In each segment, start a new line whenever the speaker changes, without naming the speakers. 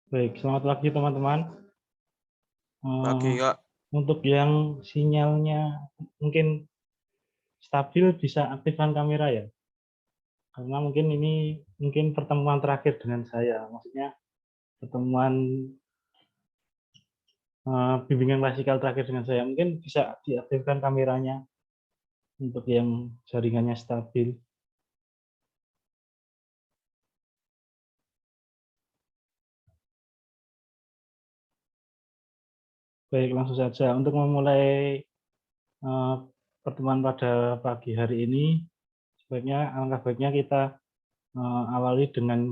Baik, selamat pagi teman-teman.
Pagi, Kak.
Untuk yang sinyalnya mungkin stabil bisa aktifkan kamera ya? Karena mungkin ini pertemuan terakhir dengan saya, maksudnya pertemuan, bimbingan klasikal terakhir dengan saya. Mungkin bisa diaktifkan kameranya untuk yang jaringannya stabil. Baik, langsung saja. Untuk memulai, eee, pertemuan pada pagi hari ini, alangkah baiknya kita, awali dengan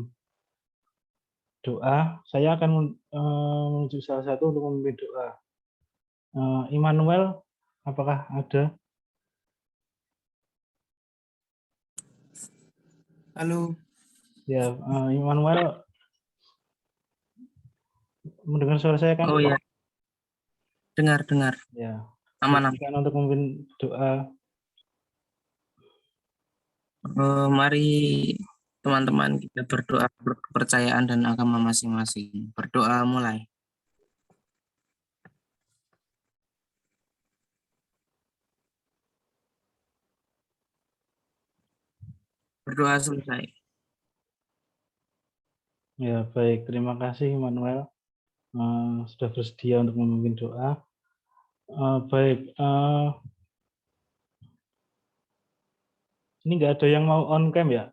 doa. Saya akan menuju salah satu untuk memimpin doa. Immanuel, apakah ada?
Halo.
Ya, Immanuel mendengar suara saya kan?
Oh ya, dengar.
Ya,
Aman.
silakan untuk memimpin doa.
Mari teman-teman kita berdoa kepercayaan dan agama masing-masing. Berdoa mulai. Berdoa selesai.
Ya, baik. Terima kasih Immanuel, sudah bersedia untuk memimpin doa. Baik, ini nggak ada yang mau on cam ya?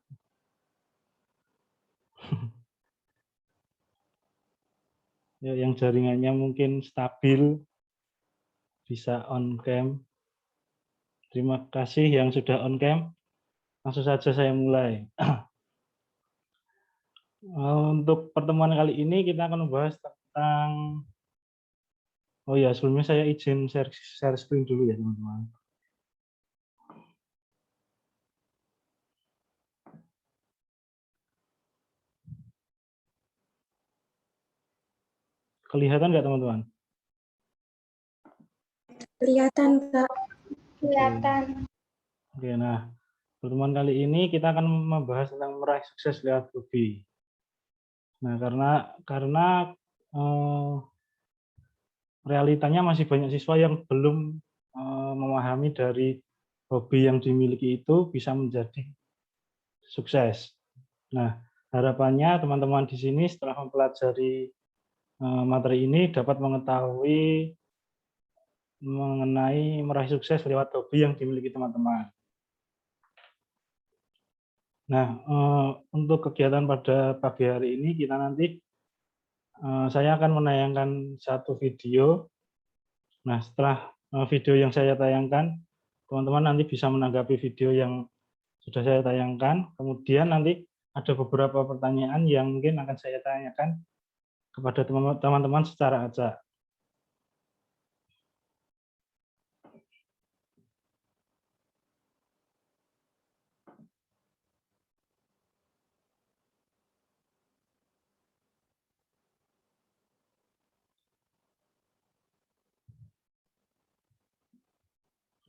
Ya, yang jaringannya mungkin stabil bisa on cam. Terima kasih yang sudah on cam. Langsung saja saya mulai. Untuk pertemuan kali ini kita akan membahas tentang, oh ya, sebelumnya saya izin share screen dulu ya teman-teman. Kelihatan nggak teman-teman?
Kelihatan, Kak. Kelihatan.
Oke, nah pertemuan kali ini kita akan membahas tentang meraih sukses lewat hobi. Nah, karena realitanya masih banyak siswa yang belum memahami dari hobi yang dimiliki itu bisa menjadi sukses. Nah, harapannya teman-teman di sini setelah mempelajari materi ini dapat mengetahui mengenai meraih sukses lewat hobi yang dimiliki teman-teman. Nah, untuk kegiatan pada pagi hari ini kita nanti saya akan menayangkan satu video. Nah, setelah video yang saya tayangkan, teman-teman nanti bisa menanggapi video yang sudah saya tayangkan. Kemudian nanti ada beberapa pertanyaan yang mungkin akan saya tanyakan kepada teman-teman secara acak.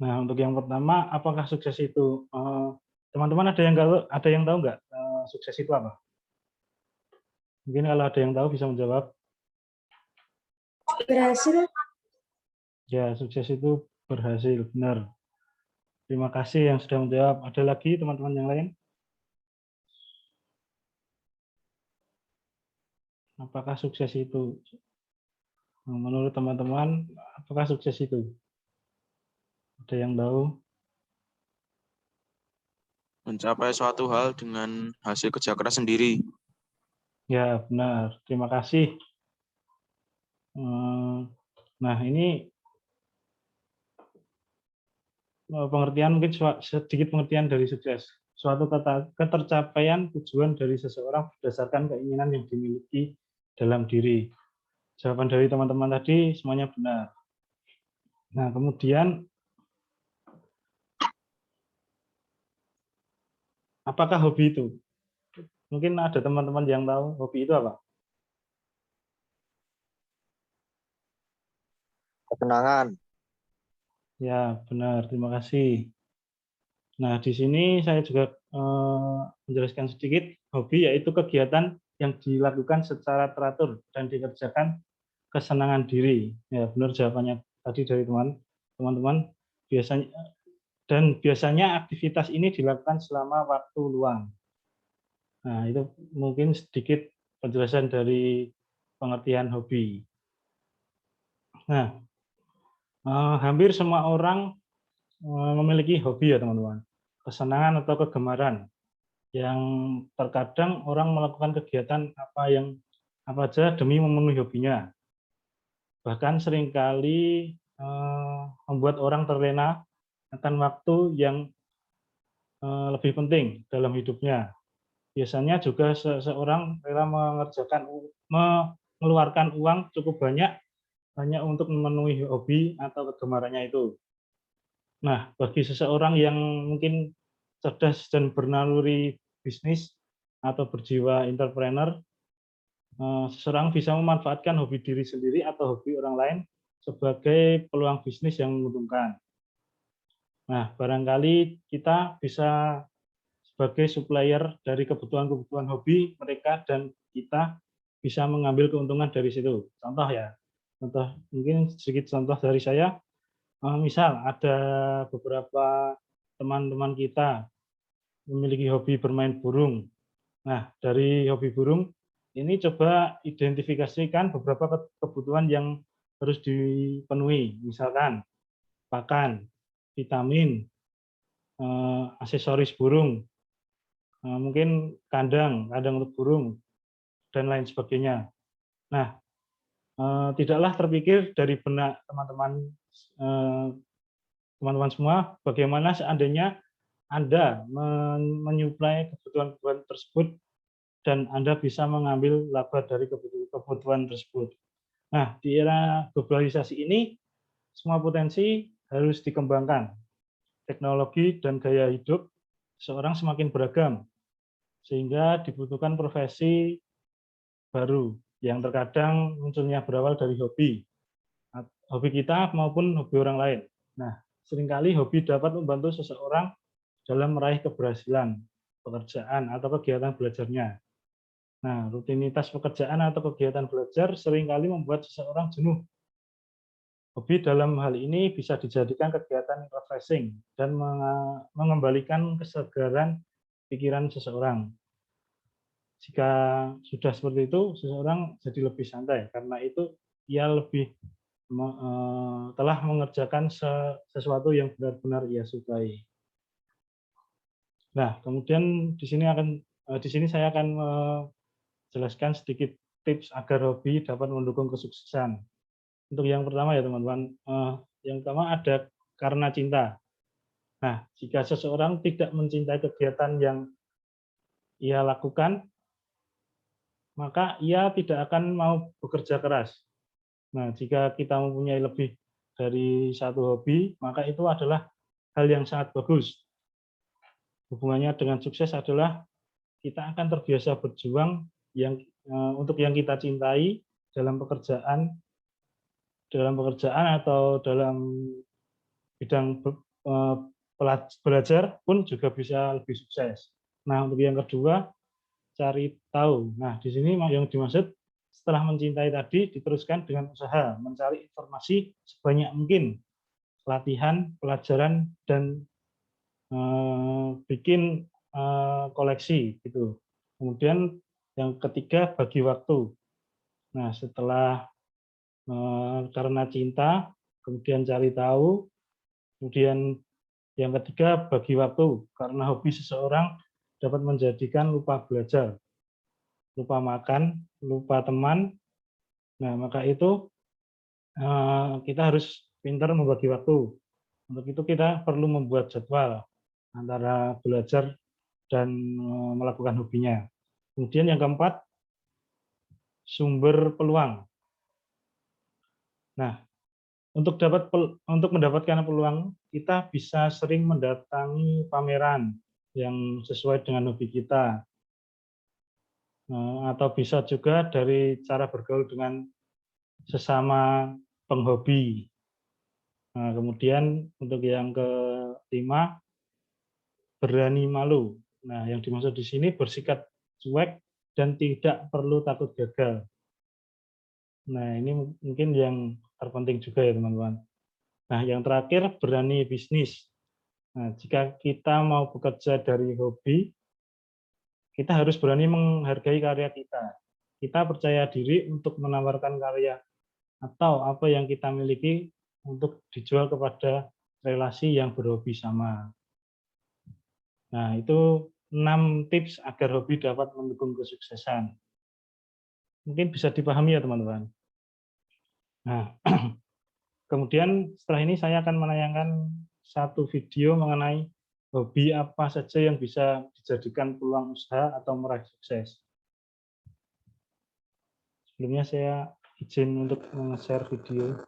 Nah, untuk yang pertama, apakah sukses itu? Teman-teman ada yang tahu nggak sukses itu apa? Mungkin kalau ada yang tahu bisa menjawab.
Berhasil.
Ya, sukses itu berhasil, benar. Terima kasih yang sudah menjawab. Ada lagi teman-teman yang lain? Apakah sukses itu? Menurut teman-teman, apakah sukses itu? Ada yang tahu?
Mencapai suatu hal dengan hasil kerja keras sendiri.
Ya, benar. Terima kasih. Nah, ini pengertian mungkin sedikit pengertian dari sukses. Suatu ketercapaian tujuan dari seseorang berdasarkan keinginan yang dimiliki dalam diri. Jawaban dari teman-teman tadi semuanya benar. Nah, kemudian apakah hobi itu? Mungkin ada teman-teman yang tahu hobi itu apa?
Ketenangan.
Ya, benar. Terima kasih. Nah, di sini saya juga menjelaskan sedikit, hobi yaitu kegiatan yang dilakukan secara teratur dan dikerjakan kesenangan diri. Ya, benar jawabannya tadi dari teman-teman. Biasanya aktivitas ini dilakukan selama waktu luang. Nah, itu mungkin sedikit penjelasan dari pengertian hobi. Nah, hampir semua orang memiliki hobi ya teman-teman, kesenangan atau kegemaran yang terkadang orang melakukan kegiatan apa aja demi memenuhi hobinya. Bahkan seringkali membuat orang terlena akan waktu yang lebih penting dalam hidupnya. Biasanya juga seseorang rela mengeluarkan uang cukup banyak hanya untuk memenuhi hobi atau kegemarannya itu. Nah, bagi seseorang yang mungkin cerdas dan bernaluri bisnis atau berjiwa entrepreneur, seseorang bisa memanfaatkan hobi diri sendiri atau hobi orang lain sebagai peluang bisnis yang menguntungkan. Nah, barangkali kita bisa sebagai supplier dari kebutuhan-kebutuhan hobi mereka dan kita bisa mengambil keuntungan dari situ. Contoh ya, mungkin sedikit contoh dari saya. Misal ada beberapa teman-teman kita memiliki hobi bermain burung. Nah, dari hobi burung ini coba identifikasikan beberapa kebutuhan yang harus dipenuhi, misalkan pakan, vitamin, aksesoris burung, mungkin kandang untuk burung, dan lain sebagainya. Nah, tidaklah terpikir dari benak teman-teman semua bagaimana seandainya Anda menyuplai kebutuhan tersebut dan Anda bisa mengambil laba dari kebutuhan tersebut. Nah, di era globalisasi ini semua potensi harus dikembangkan. Teknologi dan gaya hidup seorang semakin beragam, sehingga dibutuhkan profesi baru yang terkadang munculnya berawal dari hobi kita maupun hobi orang lain. Nah, seringkali hobi dapat membantu seseorang dalam meraih keberhasilan, pekerjaan, atau kegiatan belajarnya. Nah, rutinitas pekerjaan atau kegiatan belajar seringkali membuat seseorang jenuh. Hobi dalam hal ini bisa dijadikan kegiatan refreshing dan mengembalikan kesegaran pikiran seseorang. Jika sudah seperti itu, seseorang jadi lebih santai karena itu ia lebih telah mengerjakan sesuatu yang benar-benar ia sukai. Nah, kemudian di sini saya akan menjelaskan sedikit tips agar hobi dapat mendukung kesuksesan. Untuk yang pertama ya teman-teman, yang pertama ada karena cinta. Nah, jika seseorang tidak mencintai kegiatan yang ia lakukan, maka ia tidak akan mau bekerja keras. Nah, jika kita mempunyai lebih dari satu hobi, maka itu adalah hal yang sangat bagus. Hubungannya dengan sukses adalah kita akan terbiasa berjuang untuk yang kita cintai dalam pekerjaan atau dalam bidang belajar pun juga bisa lebih sukses. Nah, untuk yang kedua, cari tahu. Nah, di sini yang dimaksud setelah mencintai tadi diteruskan dengan usaha mencari informasi sebanyak mungkin, latihan, pelajaran, dan bikin koleksi gitu. Kemudian yang ketiga, bagi waktu. Nah, setelah karena cinta, kemudian cari tahu, kemudian yang ketiga bagi waktu, karena hobi seseorang dapat menjadikan lupa belajar, lupa makan, lupa teman. Nah, maka itu kita harus pintar membagi waktu. Untuk itu kita perlu membuat jadwal antara belajar dan melakukan hobinya. Kemudian yang keempat, sumber peluang. Nah, untuk mendapatkan peluang, kita bisa sering mendatangi pameran yang sesuai dengan hobi kita. Atau bisa juga dari cara bergaul dengan sesama penghobi. Nah, kemudian untuk yang kelima, berani malu. Nah, yang dimaksud di sini bersikap cuek dan tidak perlu takut gagal. Nah, ini mungkin yang terpenting juga ya teman-teman. Nah, yang terakhir berani bisnis. Nah, jika kita mau bekerja dari hobi, kita harus berani menghargai karya kita. Kita percaya diri untuk menawarkan karya atau apa yang kita miliki untuk dijual kepada relasi yang berhobi sama. Nah, itu 6 tips agar hobi dapat mendukung kesuksesan. Mungkin bisa dipahami ya teman-teman. Nah, kemudian setelah ini saya akan menayangkan satu video mengenai hobi apa saja yang bisa dijadikan peluang usaha atau meraih sukses. Sebelumnya saya izin untuk share video.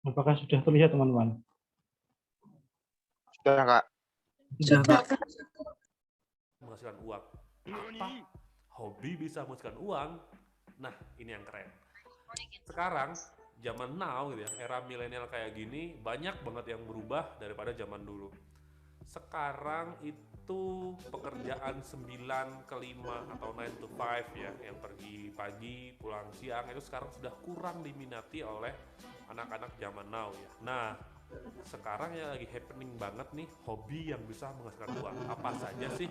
Apakah sudah terlihat teman-teman?
Sudah, Kak.
Sudah, Kak.
Menghasilkan uang. Apa? Hobi bisa menghasilkan uang? Nah, ini yang keren. Sekarang, zaman now gitu ya, era milenial kayak gini, banyak banget yang berubah daripada zaman dulu. Sekarang itu pekerjaan 9 ke 5 atau 9 to 5 ya, yang pergi pagi, pulang siang, itu sekarang sudah kurang diminati oleh anak-anak zaman now ya. Nah, sekarang yang lagi happening banget nih, hobi yang bisa menghasilkan uang. Apa saja sih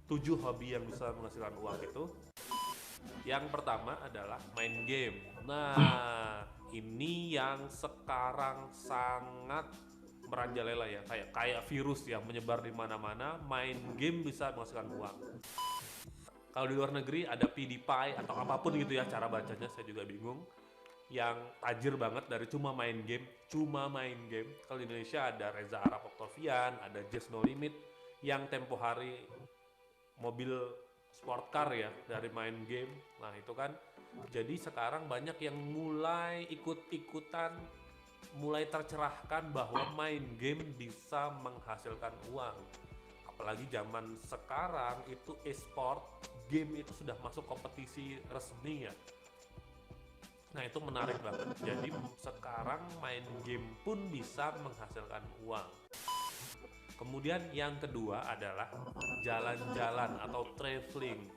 7 hobi yang bisa menghasilkan uang itu? Yang pertama adalah main game. Nah, ini yang sekarang sangat merajalela ya, kayak virus ya, menyebar di mana-mana. Main game bisa menghasilkan uang. Kalau di luar negeri ada PewDiePie atau apapun gitu ya cara bacanya, saya juga bingung. Yang tajir banget dari cuma main game. Kalau di Indonesia ada Reza Arab Octavian, ada Just No Limit yang tempo hari mobil sport car ya dari main game. Nah, itu kan jadi sekarang banyak yang mulai ikut-ikutan, mulai tercerahkan bahwa main game bisa menghasilkan uang. Apalagi zaman sekarang itu e-sport, game itu sudah masuk kompetisi resmi ya. Nah, itu menarik banget. Jadi sekarang main game pun bisa menghasilkan uang. Kemudian yang kedua adalah jalan-jalan atau traveling.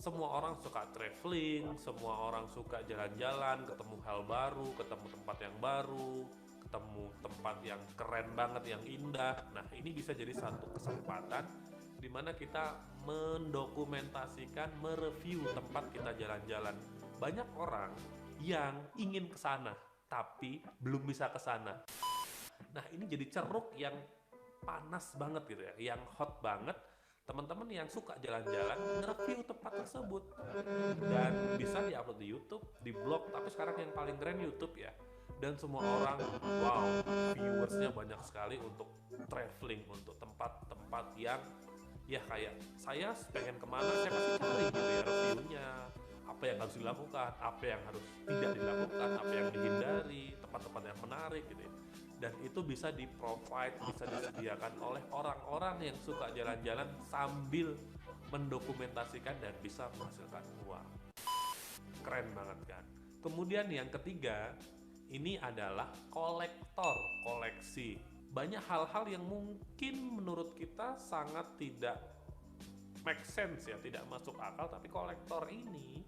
Semua orang suka traveling, semua orang suka jalan-jalan, ketemu hal baru, ketemu tempat yang baru, ketemu tempat yang keren banget, yang indah. Nah, ini bisa jadi satu kesempatan di mana kita mendokumentasikan, mereview tempat kita jalan-jalan. Banyak orang yang ingin ke sana, tapi belum bisa ke sana. Nah, ini jadi ceruk yang panas banget gitu ya, yang hot banget. Teman-teman yang suka jalan-jalan nge-review tempat tersebut dan bisa di-upload di YouTube, di blog, tapi sekarang yang paling keren YouTube ya. Dan semua orang, wow, viewersnya banyak sekali untuk traveling, untuk tempat-tempat yang ya kayak saya pengen kemana, saya pasti cari gitu ya reviewnya, apa yang harus dilakukan, apa yang harus tidak dilakukan, apa yang dihindari, tempat-tempat yang menarik gitu ya. Dan itu bisa di-provide, bisa disediakan oleh orang-orang yang suka jalan-jalan sambil mendokumentasikan dan bisa menghasilkan uang. Keren banget kan? Kemudian yang ketiga, ini adalah kolektor, koleksi. Banyak hal-hal yang mungkin menurut kita sangat tidak make sense ya, tidak masuk akal, tapi kolektor ini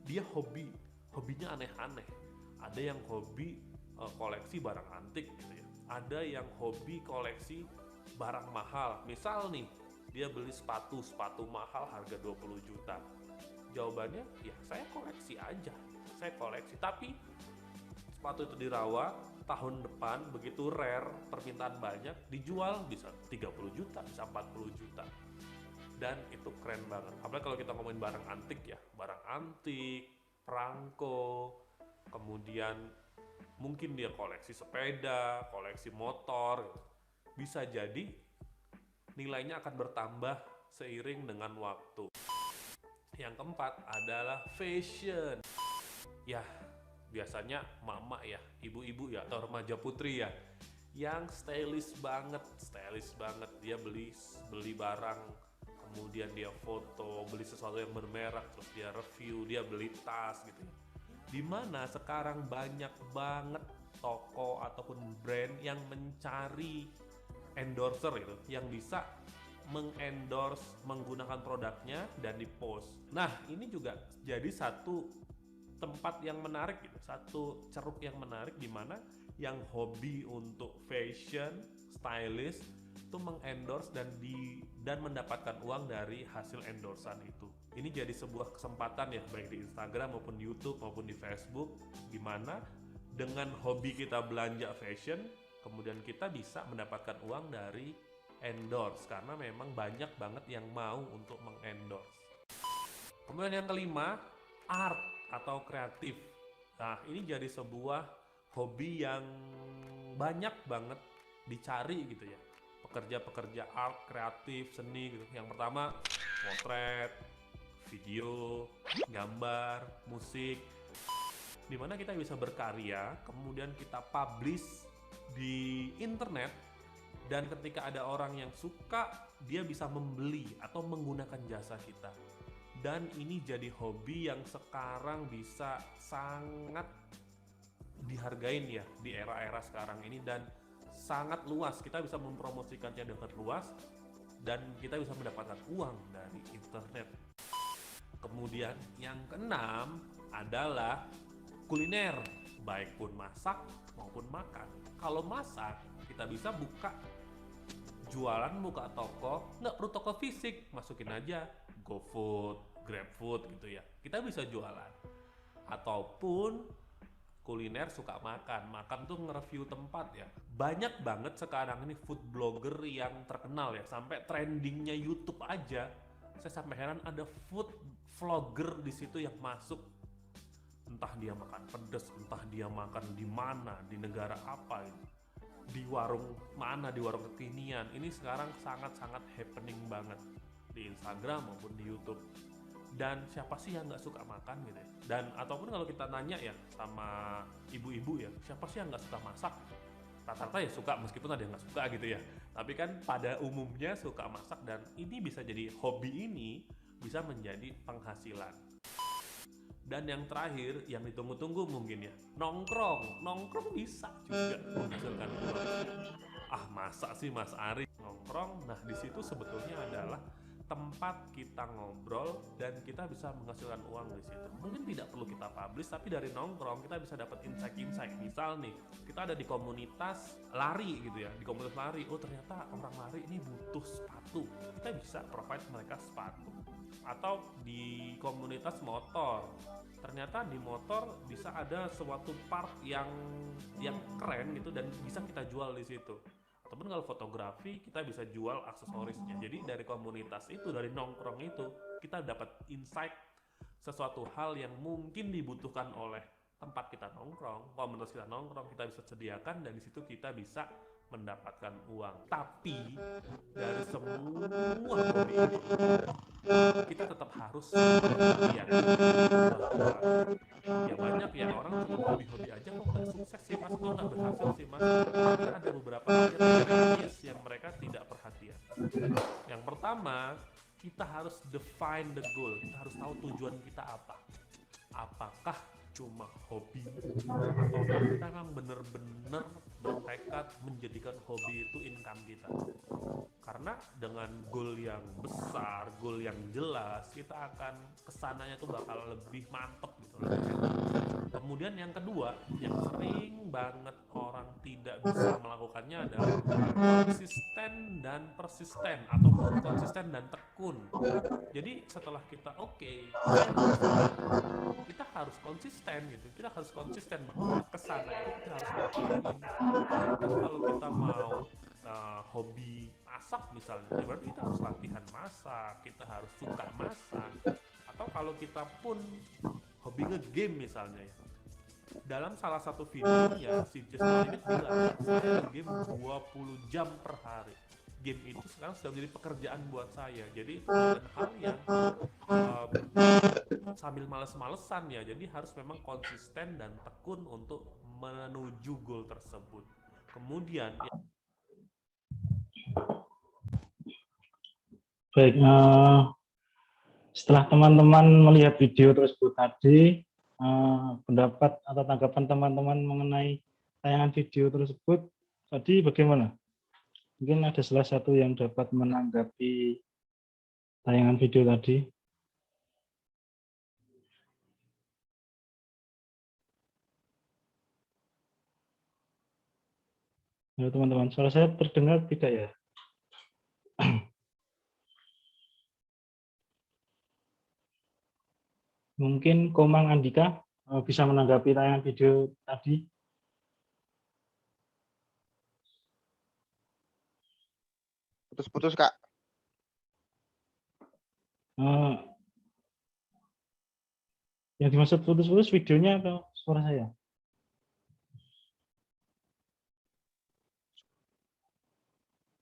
dia hobinya aneh-aneh. Ada yang hobi koleksi barang antik gitu ya. Ada yang hobi koleksi barang mahal. Misal nih, dia beli sepatu mahal harga 20 juta. Jawabannya, ya saya koleksi aja. Saya koleksi, tapi sepatu itu dirawat, tahun depan begitu rare, permintaan banyak, dijual bisa 30 juta, bisa 40 juta. Dan itu keren banget. Apalagi kalau kita ngomongin barang antik ya, barang antik, perangko, kemudian mungkin dia koleksi sepeda, koleksi motor, bisa jadi nilainya akan bertambah seiring dengan waktu. Yang keempat adalah fashion. Ya, biasanya mama ya, ibu-ibu ya, atau remaja putri ya, yang stylish banget. Dia beli barang, kemudian dia foto, beli sesuatu yang bermerek, terus dia review, dia beli tas gitu. Dimana sekarang banyak banget toko ataupun brand yang mencari endorser itu, yang bisa mengendorse menggunakan produknya dan di-post. Nah, ini juga jadi satu tempat yang menarik gitu, satu ceruk yang menarik di mana yang hobi untuk fashion, stylish itu mengendorse dan mendapatkan uang dari hasil endorsan itu. Ini jadi sebuah kesempatan ya, baik di Instagram maupun di YouTube maupun di Facebook, di mana dengan hobi kita belanja fashion, kemudian kita bisa mendapatkan uang dari endorse, karena memang banyak banget yang mau untuk mengendorse. Kemudian yang kelima, art atau kreatif. Nah, ini jadi sebuah hobi yang banyak banget dicari gitu ya. Pekerja-pekerja art, kreatif, seni gitu. Yang pertama, potret, video, gambar, musik. Di mana kita bisa berkarya, kemudian kita publish di internet, dan ketika ada orang yang suka, dia bisa membeli atau menggunakan jasa kita. Dan ini jadi hobi yang sekarang bisa sangat dihargain ya di era-era sekarang ini, dan sangat luas. Kita bisa mempromosikannya dengan luas, dan kita bisa mendapatkan uang dari internet. Kemudian yang keenam adalah kuliner, baik pun masak maupun makan. Kalau masak, kita bisa jualan, buka toko, nggak perlu toko fisik, masukin aja GoFood, GrabFood gitu ya. Kita bisa jualan. Ataupun kuliner suka makan tuh nge-review tempat ya. Banyak banget sekarang ini food blogger yang terkenal ya, sampai trendingnya YouTube aja. Saya sampai heran ada food vlogger di situ yang masuk. Entah dia makan pedas, entah dia makan di mana, di negara apa ini, di warung mana, di warung kekinian. Ini sekarang sangat-sangat happening banget di Instagram maupun di YouTube. Dan siapa sih yang nggak suka makan gitu ya? Dan ataupun kalau kita nanya ya sama ibu-ibu ya, siapa sih yang nggak suka masak? Rata-rata ya suka, meskipun ada yang nggak suka gitu ya. Tapi kan pada umumnya suka masak, dan ini bisa jadi hobi, ini bisa menjadi penghasilan. Dan yang terakhir, yang ditunggu-tunggu mungkin ya, nongkrong bisa juga menghasilkan uang. Ah, masa sih Mas Ari nongkrong? Nah, di situ sebetulnya adalah tempat kita ngobrol dan kita bisa menghasilkan uang di situ. Mungkin tidak perlu kita publish, tapi dari nongkrong kita bisa dapat insight. Misal nih, kita ada di komunitas lari gitu ya, di komunitas lari, oh ternyata orang lari ini butuh sepatu, kita bisa provide mereka sepatu. Atau di komunitas motor, ternyata di motor bisa ada suatu part yang keren gitu dan bisa kita jual di situ. Ataupun kalau fotografi, kita bisa jual aksesorisnya. Jadi dari komunitas itu, dari nongkrong itu, kita dapat insight sesuatu hal yang mungkin dibutuhkan oleh tempat kita nongkrong, komunitas kita nongkrong, kita bisa sediakan, dan di situ kita bisa mendapatkan uang. Tapi dari semua hobi itu, kita tetap harus perhatian bahwa ya banyak ya orang cuma hobi-hobi aja kok nggak sukses sih Mas, kok nggak berhasil sih Mas. Karena ada beberapa areas yang mereka tidak perhatian. Yang pertama, kita harus define the goal. Kita harus tahu tujuan kita apa. Apakah cuma hobi, atau kita memang benar-benar bertekad menjadikan hobi itu income kita. Karena dengan goal yang besar, goal yang jelas, kita akan kesananya tuh bakal lebih mantep gitu. Kemudian yang kedua, yang sering banget orang tidak bisa melakukannya adalah konsisten dan persisten, atau konsisten dan tekun. Jadi setelah kita kita harus konsisten gitu. Kita harus konsisten bahwa kesana itu kita harus lakukan. Kalau kita mau hobi masak misalnya, berarti kita harus latihan masak, kita harus suka masak. Atau kalau kita pun hobi nge-game misalnya ya, dalam salah satu videonya si Just No Limit bilang, saya nge-game 20 jam per hari. Game itu sekarang sudah menjadi pekerjaan buat saya. Jadi itu bukan hal yang sambil males-malesan ya. Jadi harus memang konsisten dan tekun untuk menuju goal tersebut. Kemudian
Baik, setelah teman-teman melihat video tersebut tadi, pendapat atau tanggapan teman-teman mengenai tayangan video tersebut tadi bagaimana? Mungkin ada salah satu yang dapat menanggapi tayangan video tadi. Ya, teman-teman, suara saya terdengar tidak ya? Mungkin Komang Andika bisa menanggapi tayangan video tadi.
Putus-putus, Kak.
Yang dimaksud putus-putus videonya atau suara saya?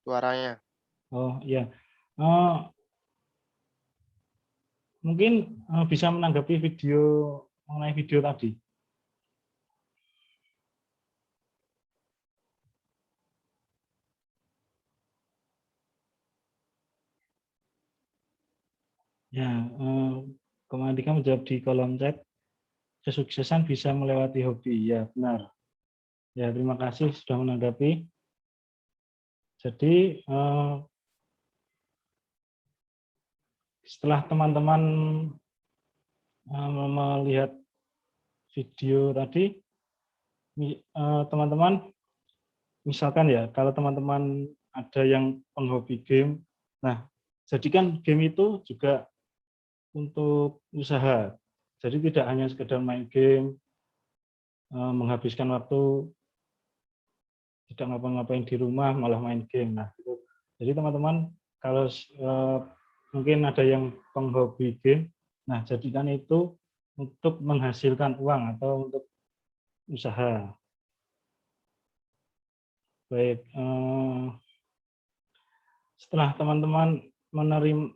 Suaranya.
Oh iya, mungkin bisa menanggapi video mengenai video tadi. Ya, Komang Andika menjawab di kolom chat. Kesuksesan bisa melewati hobi. Ya, benar. Ya, terima kasih sudah menanggapi. Jadi, setelah teman-teman melihat video tadi, teman-teman, misalkan ya, kalau teman-teman ada yang penghobi game, nah, jadikan game itu juga untuk usaha. Jadi tidak hanya sekedar main game, menghabiskan waktu, tidak ngapa-ngapain di rumah, malah main game. Nah, gitu. Jadi teman-teman, kalau mungkin ada yang penghobi game, nah jadikan itu untuk menghasilkan uang atau untuk usaha. Baik, setelah teman-teman menerima,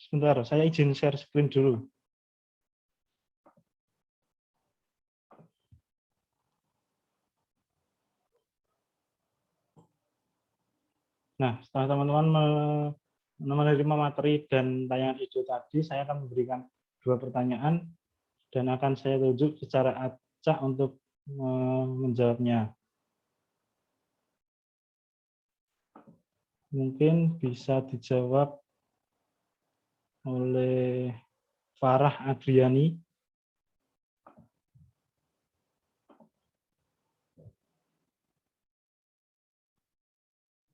sebentar, saya izin share screen dulu. Nah, setelah teman-teman menerima materi dan tayangan video tadi, saya akan memberikan 2 pertanyaan dan akan saya tunjuk secara acak untuk menjawabnya. Mungkin bisa dijawab oleh Farah Adriani.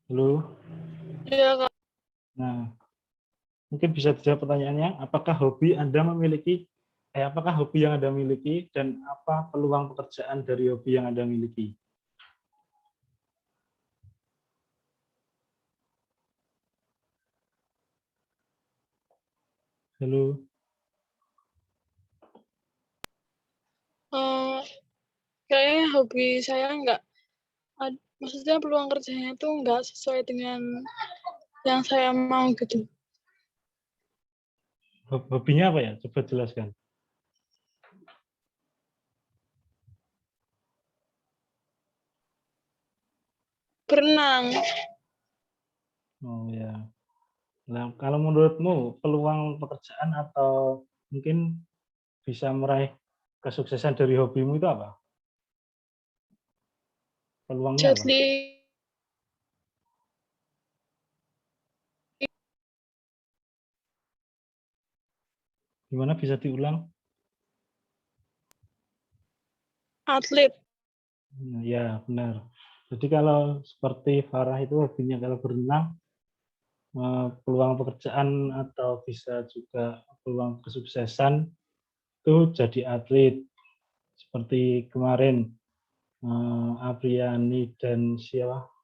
Halo.
Iya, Kak.
Nah, mungkin bisa dijawab pertanyaannya, apakah hobi yang Anda miliki dan apa peluang pekerjaan dari hobi yang Anda miliki? Halo.
Kayaknya hobi saya maksudnya peluang kerjanya itu nggak sesuai dengan yang saya mau gitu.
Hobinya apa ya? Coba jelaskan.
Berenang.
Oh ya. Nah, kalau menurutmu peluang pekerjaan atau mungkin bisa meraih kesuksesan dari hobimu itu apa? Peluangnya
Jet
apa?
li.
Gimana bisa diulang?
Atlet.
Nah, ya, benar. Jadi kalau seperti Farah itu hobinya kalau berenang, peluang pekerjaan atau bisa juga peluang kesuksesan itu jadi atlet. Seperti kemarin Apriani dan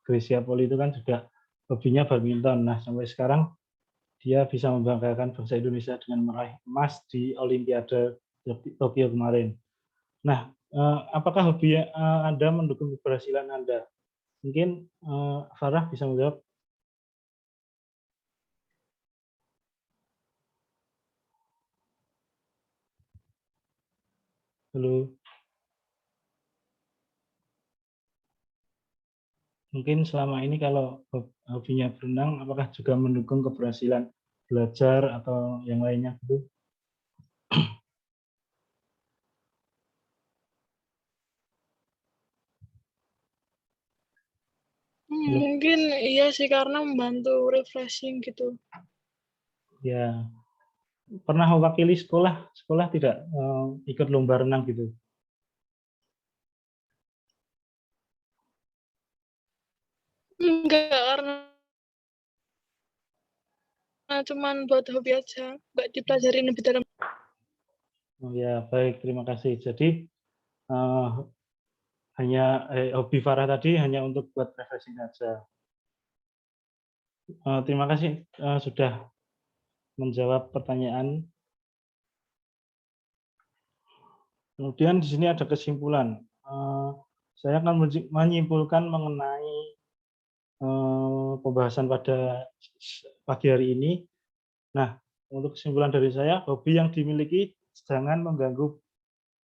Gracia Poli itu kan juga hobinya badminton. Nah, sampai sekarang dia bisa membanggakan bangsa Indonesia dengan meraih emas di Olimpiade Tokyo kemarin. Nah, apakah hobi Anda mendukung keberhasilan Anda? Mungkin Farah bisa menjawab. Halo. mungkin selama ini kalau hobinya berenang, apakah juga mendukung keberhasilan belajar atau yang lainnya gitu? Halo?
Mungkin iya sih karena membantu refreshing gitu.
Ya, pernah mewakili sekolah, sekolah tidak ikut lomba renang gitu?
Enggak, karena cuman buat hobi aja, nggak dipelajarin lebih dalam.
Oh ya, baik, terima kasih. Jadi eh, hanya hobi Farah tadi hanya untuk buat refreshing saja. Terima kasih sudah menjawab pertanyaan. Kemudian di sini ada kesimpulan. Saya akan menyimpulkan mengenai pembahasan pada pagi hari ini. Nah, untuk kesimpulan dari saya, hobi yang dimiliki jangan mengganggu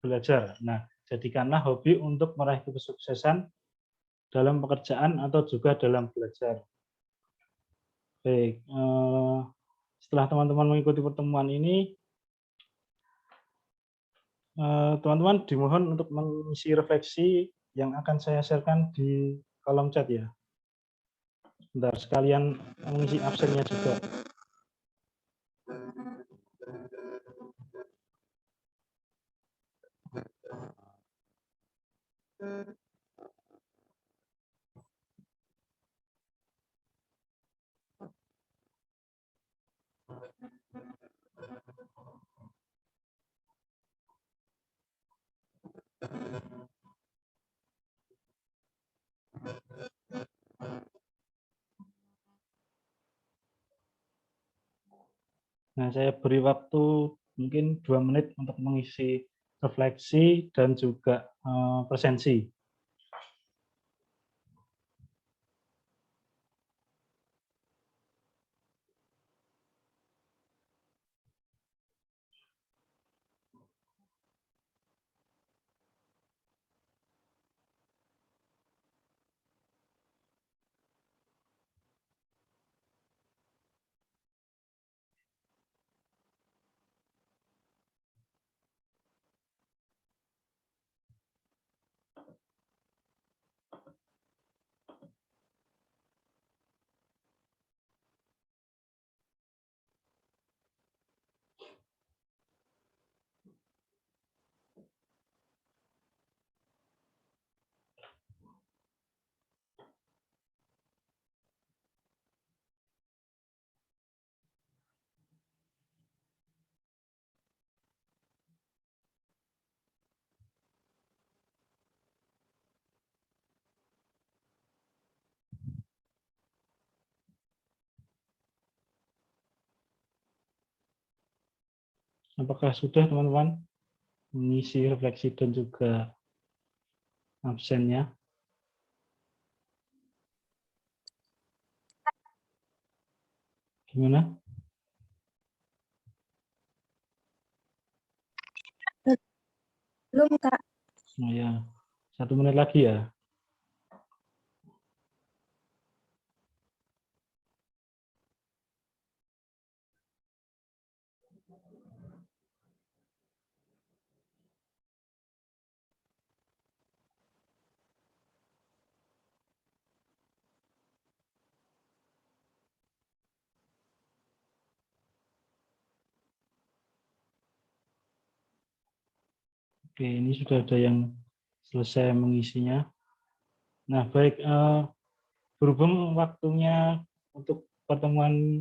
belajar. Nah, jadikanlah hobi untuk meraih kesuksesan dalam pekerjaan atau juga dalam belajar. Baik, setelah teman-teman mengikuti pertemuan ini, teman-teman dimohon untuk mengisi refleksi yang akan saya share-kan di kolom chat ya. Bentar, sekalian mengisi absennya juga. Nah, saya beri waktu mungkin 2 menit untuk mengisi refleksi dan juga presensi. Apakah sudah teman-teman mengisi refleksi dan juga absennya? Gimana?
Belum, Kak.
Oh ya, 1 menit lagi ya. Oke, ini sudah ada yang selesai mengisinya. Nah, baik, berhubung waktunya untuk pertemuan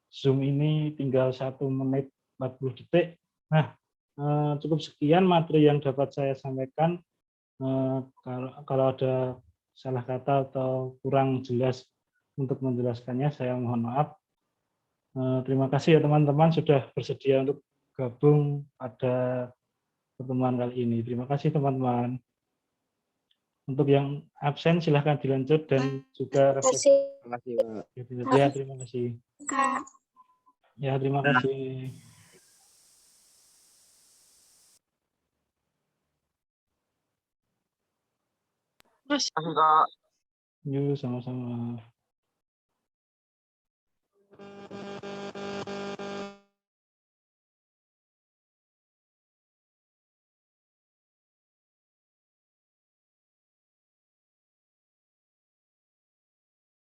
Zoom ini tinggal 1 menit 40 detik. Nah, cukup sekian materi yang dapat saya sampaikan. Kalau ada salah kata atau kurang jelas untuk menjelaskannya, saya mohon maaf. Terima kasih ya teman-teman sudah bersedia untuk gabung pada pertemuan kali ini. Terima kasih teman-teman. Untuk yang absen silahkan dilanjut dan juga refleksi.
Terima kasih, Pak.
Ya, terima kasih.
Kak.
Ya, terima kasih.
Mas,
Terima kasih, Kak.
Yuk, sama-sama.